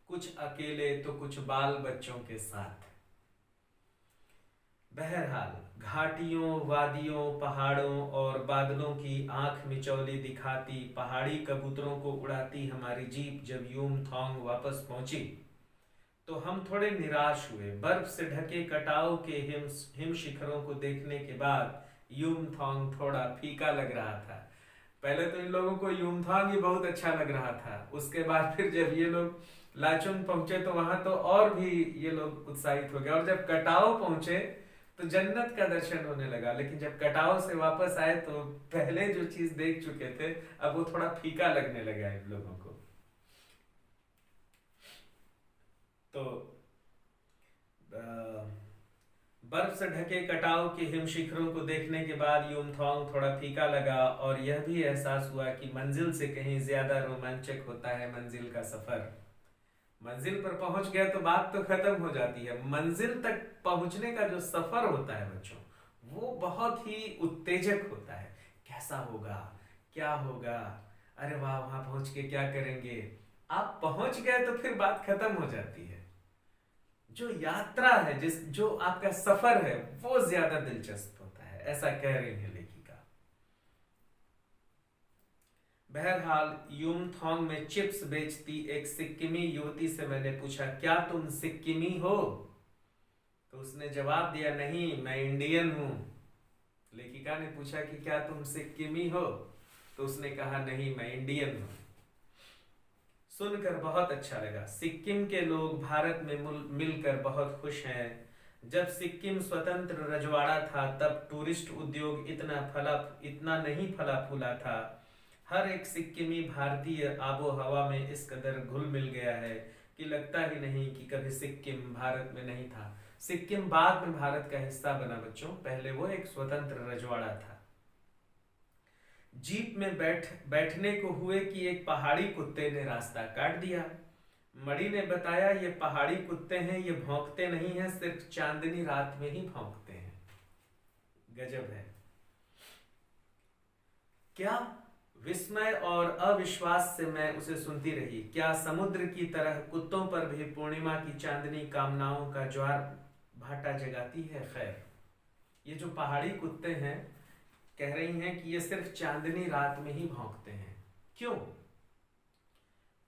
कुछ अकेले तो कुछ बाल बच्चों के साथ। बहरहाल घाटियों, वादियों, पहाड़ों और बादलों की आंख मिचौली दिखाती पहाड़ी कबूतरों को उड़ाती हमारी जीप जब युमथांग वापस पहुंची तो हम थोड़े निराश हुए। बर्फ से ढके कटाव के हिम शिखरों को देखने के बाद युमथांग थोड़ा फीका लग रहा था। पहले तो इन लोगों को युमथांग ही बहुत अच्छा लग रहा था, उसके बाद फिर जब ये लोग लाचुंग पहुंचे तो वहां तो और भी ये लोग उत्साहित हो गए, और जब कटाव पहुंचे तो जन्नत का दर्शन होने लगा। लेकिन जब कटाव से वापस आए तो पहले जो चीज देख चुके थे अब वो थोड़ा फीका लगने लगा इन लोगों को। तो बर्फ से ढके कटाव के हिम शिखरों को देखने के बाद युमथांग थोड़ा फीका लगा और यह भी एहसास हुआ कि मंजिल से कहीं ज्यादा रोमांचक होता है मंजिल का सफर। मंजिल पर पहुंच गया तो बात तो खत्म हो जाती है, मंजिल तक पहुंचने का जो सफर होता है बच्चों, वो बहुत ही उत्तेजक होता है। कैसा होगा, क्या होगा, अरे वाह वहां पहुंच के क्या करेंगे। आप पहुंच गए तो फिर बात खत्म हो जाती है। जो यात्रा है, जो आपका सफर है, वो ज्यादा दिलचस्प होता है, ऐसा कह रही है लेखिका। बहरहाल युमथांग में चिप्स बेचती एक सिक्किमी युवती से मैंने पूछा, क्या तुम सिक्किमी हो? तो उसने जवाब दिया, नहीं मैं इंडियन हूं। लेखिका ने पूछा कि क्या तुम सिक्किमी हो? तो उसने कहा, नहीं मैं इंडियन हूं। सुनकर बहुत अच्छा लगा। सिक्किम के लोग भारत में मिलकर बहुत खुश हैं। जब सिक्किम स्वतंत्र रजवाड़ा था तब टूरिस्ट उद्योग इतना नहीं फला फूला था। हर एक सिक्किमी भारतीय आबो हवा में इस कदर घुल मिल गया है कि लगता ही नहीं कि कभी सिक्किम भारत में नहीं था। सिक्किम बाद में भारत का हिस्सा बना बच्चों, पहले वो एक स्वतंत्र रजवाड़ा था। जीप में बैठने को हुए कि एक पहाड़ी कुत्ते ने रास्ता काट दिया। मणि ने बताया, ये पहाड़ी कुत्ते हैं, ये भौंकते नहीं हैं, सिर्फ चांदनी रात में ही भौंकते हैं। गजब है। क्या विस्मय और अविश्वास से मैं उसे सुनती रही। क्या समुद्र की तरह कुत्तों पर भी पूर्णिमा की चांदनी कामनाओं का ज्वार भाटा जगाती है? खैर, ये जो पहाड़ी कुत्ते हैं कह रही हैं कि ये सिर्फ चांदनी रात में ही भौंकते हैं। क्यों?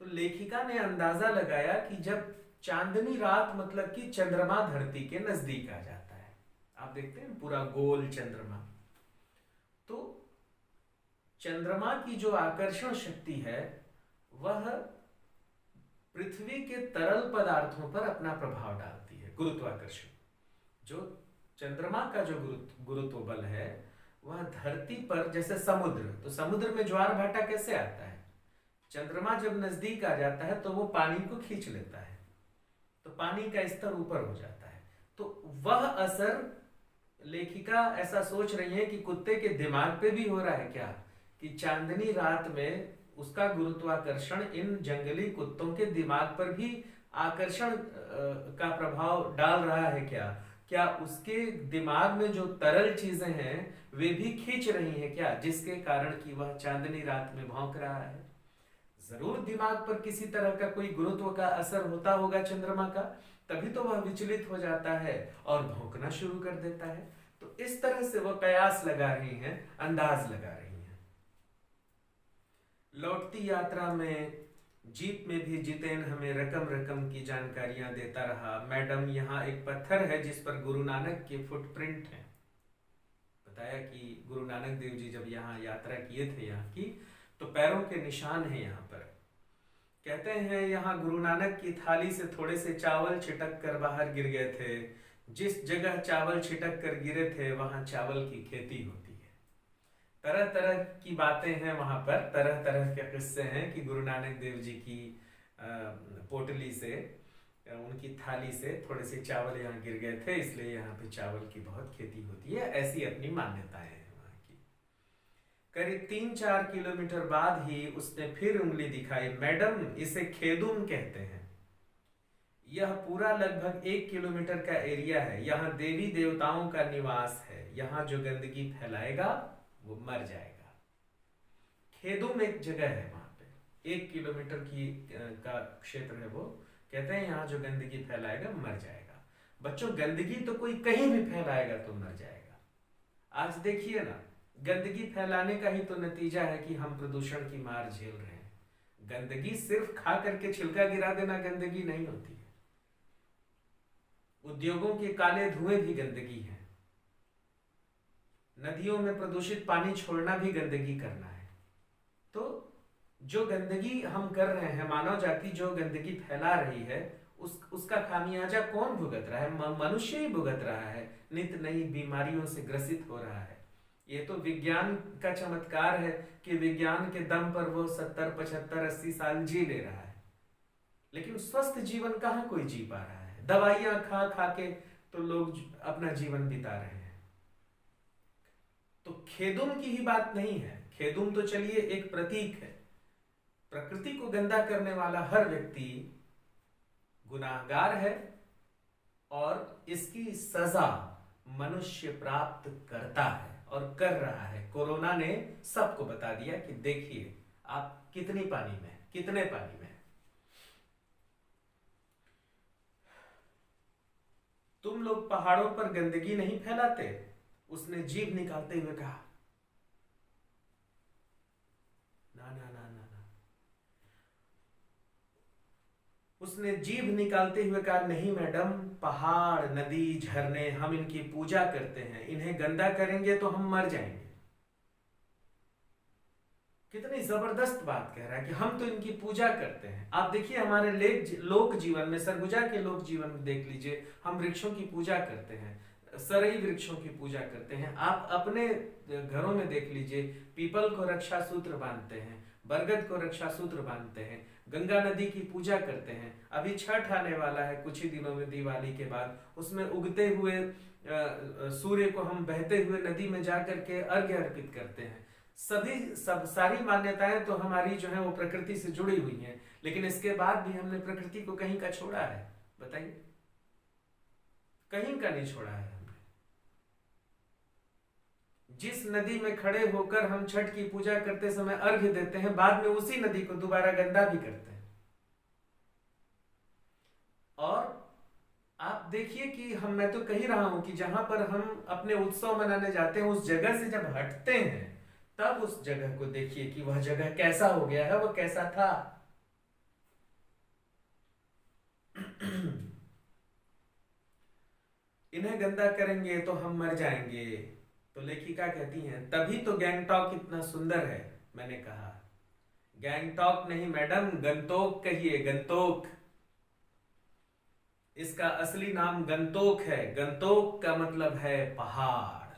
तो लेखिका ने अंदाजा लगाया कि जब चांदनी रात मतलब कि चंद्रमा धरती के नजदीक आ जाता है, आप देखते हैं पूरा गोल चंद्रमा, तो चंद्रमा की जो आकर्षण शक्ति है वह पृथ्वी के तरल पदार्थों पर अपना प्रभाव डालती है। गुरुत्वाकर्षण, जो चंद्रमा का जो गुरुत्व बल है वह धरती पर, जैसे समुद्र, तो समुद्र में ज्वार भाटा कैसे आता है? चंद्रमा जब नजदीक आ जाता है तो वो पानी को खींच लेता है, तो पानी का स्तर ऊपर हो जाता है। तो वह असर लेखिका ऐसा सोच रही है कि कुत्ते के दिमाग पे भी हो रहा है क्या, कि चांदनी रात में उसका गुरुत्वाकर्षण इन जंगली कुत्तों के दिमाग पर भी आकर्षण का प्रभाव डाल रहा है क्या उसके दिमाग में जो तरल चीजें हैं वे भी खींच रही हैं क्या, जिसके कारण कि वह चांदनी रात में भौंक रहा है। जरूर दिमाग पर किसी तरह का कोई गुरुत्व का असर होता होगा चंद्रमा का, तभी तो वह विचलित हो जाता है और भौंकना शुरू कर देता है। तो इस तरह से वह कयास लगा रही हैं, अंदाज लगा रही हैं। लौटती यात्रा में जीप में भी जितेन हमें रकम रकम की जानकारियां देता रहा। मैडम, यहाँ एक पत्थर है जिस पर गुरु नानक के फुटप्रिंट हैं। बताया कि गुरु नानक देव जी जब यहाँ यात्रा किए थे यहाँ की, तो पैरों के निशान हैं यहाँ पर। कहते हैं यहाँ गुरु नानक की थाली से थोड़े से चावल छिटक कर बाहर गिर गए थे। जिस जगह चावल छिटक कर गिरे थे वहां चावल की खेती होती है। तरह तरह की बातें हैं वहां पर, तरह तरह के किस्से हैं कि गुरु नानक देव जी की पोटली से, उनकी थाली से थोड़े से चावल यहाँ गिर गए थे, इसलिए यहाँ पे चावल की बहुत खेती होती है। ऐसी अपनी मान्यताएं हैं वहां की। करीब 3-4 किलोमीटर बाद ही उसने फिर उंगली दिखाई। मैडम, इसे खेदुम कहते हैं। यह पूरा लगभग 1 किलोमीटर का एरिया है। यहाँ देवी देवताओं का निवास है। यहाँ जो गंदगी फैलाएगा वो मर जाएगा। खेदुम एक जगह है, वहां पे 1 किलोमीटर की का क्षेत्र है वो। कहते हैं यहाँ जो गंदगी फैलाएगा मर जाएगा। बच्चों, गंदगी तो कोई कहीं भी फैलाएगा तो मर जाएगा। आज देखिए ना, गंदगी फैलाने का ही तो नतीजा है कि हम प्रदूषण की मार झेल रहे हैं। गंदगी सिर्फ खा करके छिलका गिरा देना गंदगी नहीं होती है। उद्योगों के काले धुएं भी गंदगी है। नदियों में प्रदूषित पानी छोड़ना भी गंदगी करना है। तो जो गंदगी हम कर रहे हैं, मानव जाति जो गंदगी फैला रही है, उसका खामियाजा कौन भुगत रहा है? मनुष्य ही भुगत रहा है। नित नई बीमारियों से ग्रसित हो रहा है। ये तो विज्ञान का चमत्कार है कि विज्ञान के दम पर वो 70, 75, 80 साल जी ले रहा है, लेकिन स्वस्थ जीवन कहाँ कोई जी पा रहा है। दवाइयां खा खा के तो लोग अपना जीवन बिता रहे हैं। तो खेदुम की ही बात नहीं है। खेदुम तो चलिए एक प्रतीक है। प्रकृति को गंदा करने वाला हर व्यक्ति गुनाहगार है और इसकी सजा मनुष्य प्राप्त करता है और कर रहा है। कोरोना ने सबको बता दिया कि देखिए आप कितनी पानी में, कितने पानी में। तुम लोग पहाड़ों पर गंदगी नहीं फैलाते, उसने जीभ निकालते हुए कहा। ना ना ना ना ना, उसने जीभ निकालते हुए कहा, नहीं मैडम, पहाड़, नदी, झरने, हम इनकी पूजा करते हैं, इन्हें गंदा करेंगे तो हम मर जाएंगे। कितनी जबरदस्त बात कह रहा है कि हम तो इनकी पूजा करते हैं। आप देखिए हमारे लोक जीवन में, सरगुजा के लोक जीवन में देख लीजिए, हम वृक्षों की पूजा करते हैं, सरई वृक्षों की पूजा करते हैं। आप अपने घरों में देख लीजिए, पीपल को रक्षा सूत्र बांधते हैं, बरगद को रक्षा सूत्र बांधते हैं, गंगा नदी की पूजा करते हैं। अभी छठ आने वाला है कुछ ही दिनों में, दिवाली के बाद, उसमें उगते हुए सूर्य को हम बहते हुए नदी में जाकर के अर्घ्य अर्पित करते हैं। सारी मान्यताएं तो हमारी जो है वो प्रकृति से जुड़ी हुई हैं, लेकिन इसके बाद भी हमने प्रकृति को कहीं का छोड़ा है? बताइए, कहीं का नहीं छोड़ा है हमने। जिस नदी में खड़े होकर हम छठ की पूजा करते समय अर्घ्य देते हैं, बाद में उसी नदी को दोबारा गंदा भी करते हैं। और आप देखिए कि मैं तो कह ही रहा हूं कि जहां पर हम अपने उत्सव मनाने जाते हैं, उस जगह से जब हटते हैं तब उस जगह को देखिए कि वह जगह कैसा हो गया है, वह कैसा था। इन्हें गंदा करेंगे तो हम मर जाएंगे। तो लेखिका कहती हैं, तभी तो गैंगटॉक इतना सुंदर है। मैंने कहा गैंगटॉक नहीं मैडम, गंतोक कहिए, गंतोक। इसका असली नाम गंतोक है। गंतोक का मतलब है पहाड़,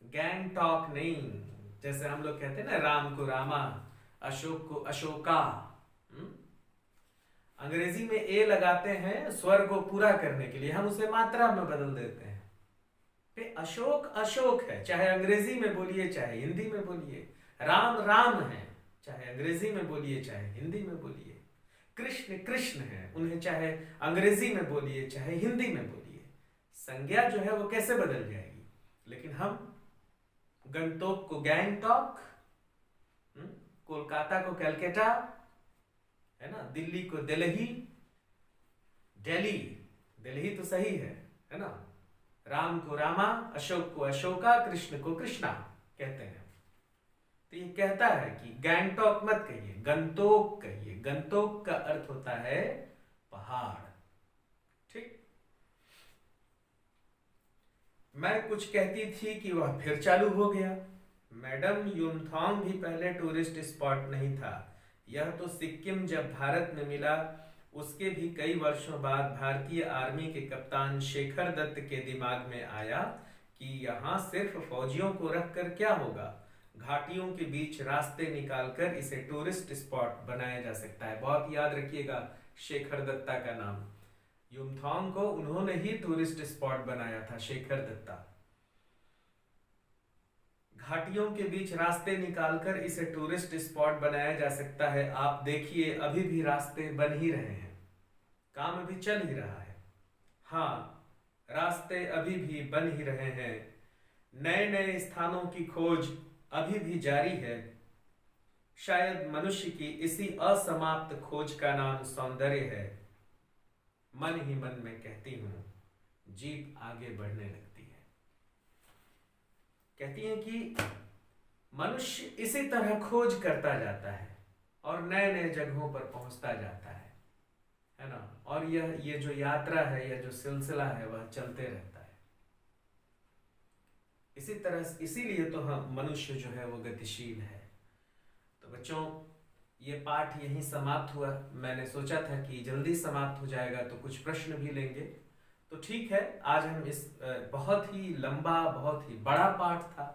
गैंगटॉक नहीं। जैसे हम लोग कहते हैं ना, राम को रामा, अशोक को अशोका। अंग्रेजी में ए लगाते हैं स्वर को पूरा करने के लिए, हम उसे मात्रा में बदल देते हैं। पे अशोक अशोक है, चाहे अंग्रेजी में बोलिए चाहे हिंदी में बोलिए। राम राम है, चाहे अंग्रेजी में बोलिए चाहे हिंदी में बोलिए। कृष्ण कृष्ण है, उन्हें चाहे अंग्रेजी में बोलिए चाहे हिंदी में बोलिए। संज्ञा जो है वो कैसे बदल जाएगी, लेकिन हम गंतोक को गैंगटॉक, कोलकाता को कलकत्ता, है ना, दिल्ली को दिल्ली, दिल्ली तो सही है ना। राम को रामा, अशोक को अशोका, कृष्ण को कृष्णा कहते हैं। तो ये कहता है कि गैंगटॉक मत कहिए, गंतोक कहिए। गंतोक का अर्थ होता है पहाड़। ठीक। मैं कुछ कहती थी कि वह फिर चालू हो गया। मैडम, युमथांग भी पहले टूरिस्ट स्पॉट नहीं था। यह तो सिक्किम जब भारत में मिला उसके भी कई वर्षों बाद भारतीय आर्मी के कप्तान शेखर दत्त के दिमाग में आया कि यहाँ सिर्फ फौजियों को रखकर क्या होगा, घाटियों के बीच रास्ते निकालकर इसे टूरिस्ट स्पॉट बनाया जा सकता है। बहुत याद रखिएगा शेखर दत्ता का नाम। युमथांग को उन्होंने ही टूरिस्ट स्पॉट बनाया था, शेखर दत्ता। घाटियों के बीच रास्ते निकालकर इसे टूरिस्ट स्पॉट बनाया जा सकता है। आप देखिए अभी भी रास्ते बन ही रहे हैं, काम अभी चल ही रहा है। हाँ, रास्ते अभी भी बन ही रहे हैं, नए नए स्थानों की खोज अभी भी जारी है। शायद मनुष्य की इसी असमाप्त खोज का नाम सौंदर्य है। मन ही मन में कहती हूं, जीप आगे बढ़ने लगती है। कहती हैं कि मनुष्य इसी तरह खोज करता जाता है और नए नए जगहों पर पहुंचता जाता है ना। और ये जो यात्रा है, यह जो सिलसिला है, वह चलते रहता है। इसी तरह, इसीलिए तो हम मनुष्य जो है वो गतिशील है। तो बच्चों, ये पाठ यहीं समाप्त हुआ। मैंने सोचा था कि जल्दी समाप्त हो जाएगा तो कुछ प्रश्न भी लेंगे, तो ठीक है। आज हम इस बहुत ही लंबा, बहुत ही बड़ा पाठ था।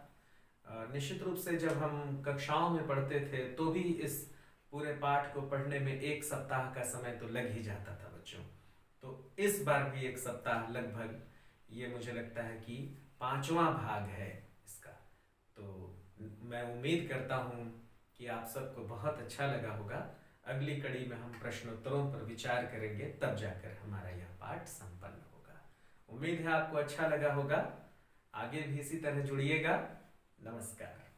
निश्चित रूप से जब हम कक्षाओं में पढ़ते थे तो भी इस पूरे पाठ को पढ़ने में 1 सप्ताह का समय तो लग ही जाता था बच्चों। तो इस बार भी एक सप्ताह लगभग, ये मुझे लगता है कि 5वां भाग है इसका। तो मैं उम्मीद करता हूँ कि आप सबको बहुत अच्छा लगा होगा। अगली कड़ी में हम प्रश्नोत्तरों पर विचार करेंगे, तब जाकर हमारा यह पाठ संपन्न होगा। उम्मीद है आपको अच्छा लगा होगा। आगे भी इसी तरह जुड़िएगा। नमस्कार।